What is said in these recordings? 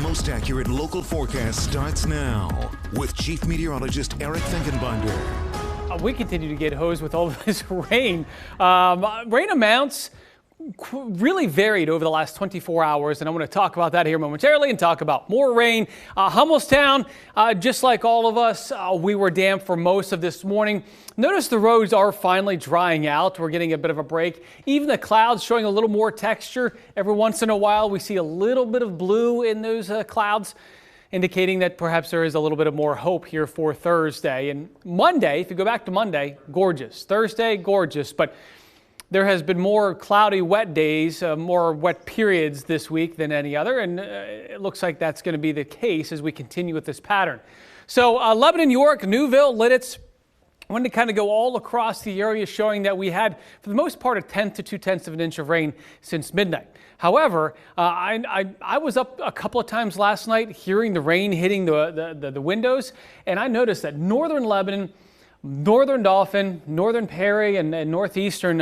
most accurate local forecast starts now with Chief Meteorologist Eric Finkenbinder. We continue to get hosed with all of this rain. Rain amounts really varied over the last 24 hours, and I want to talk about that here momentarily and talk about more rain. Hummelstown, just like all of us, we were damp for most of this morning. Notice the roads are finally drying out. We're getting a bit of a break. Even the clouds showing a little more texture. Every once in a while, we see a little bit of blue in those clouds, indicating that perhaps there is a little bit of more hope here for Thursday. And Monday, if you go back to Monday, gorgeous. Thursday, gorgeous. But there has been more cloudy, wet days, more wet periods this week than any other, and it looks like that's going to be the case as we continue with this pattern. So Lebanon, York, Newville, Lititz, I wanted to kind of go all across the area, showing that we had, for the most part, a 1/10 to 2/10 of an inch of rain since midnight. However, I was up a couple of times last night hearing the rain hitting the windows, and I noticed that northern Lebanon, northern Dauphin, northern Perry, and northeastern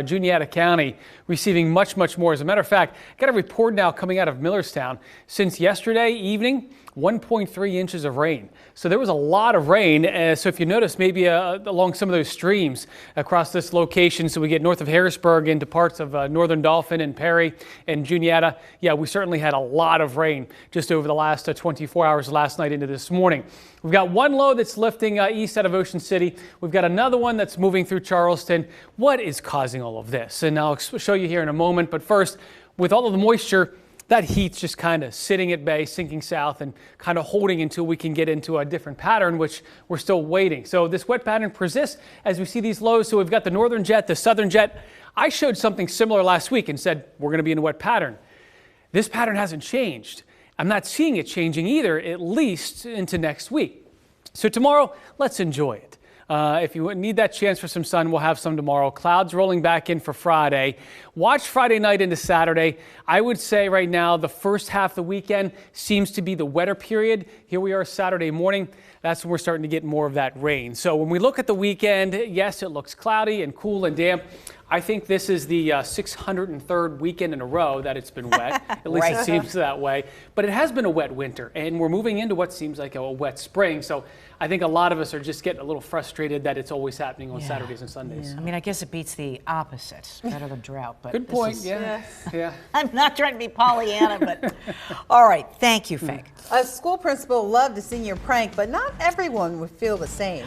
Juniata County receiving much more. As a matter of fact, I got a report now coming out of Millerstown. Since yesterday evening, 1.3 inches of rain. So there was a lot of rain. So if you notice, maybe along some of those streams across this location, so we get north of Harrisburg into parts of northern Dauphin and Perry and Juniata, yeah, we certainly had a lot of rain just over the last 24 hours last night into this morning. We've got one low that's lifting east out of Ocean City. We've got another one that's moving through Charleston. What is causing all of this? And I'll show you here in a moment. But first, with all of the moisture, that heat's just kind of sitting at bay, sinking south, and kind of holding until we can get into a different pattern, which we're still waiting. So this wet pattern persists as we see these lows. So we've got the northern jet, the southern jet. I showed something similar last week and said we're going to be in a wet pattern. This pattern hasn't changed. I'm not seeing it changing either, at least into next week. So tomorrow, let's enjoy it. If you need that chance for some sun, we'll have some tomorrow. Clouds rolling back in for Friday. Watch Friday night into Saturday. I would say right now the first half of the weekend seems to be the wetter period. Here we are Saturday morning. That's when we're starting to get more of that rain. So when we look at the weekend, yes, it looks cloudy and cool and damp. I think this is the 603rd weekend in a row that it's been wet. At least it seems that way. But it has been a wet winter, and we're moving into what seems like a wet spring. So I think a lot of us are just getting a little frustrated that it's always happening on Saturdays and Sundays. Yeah. I mean, I guess it beats the opposite. Better than drought. But good point. Yeah. I'm not trying to be Pollyanna, but all right. Thank you, Fink. A school principal loved to see your prank, but not everyone would feel the same.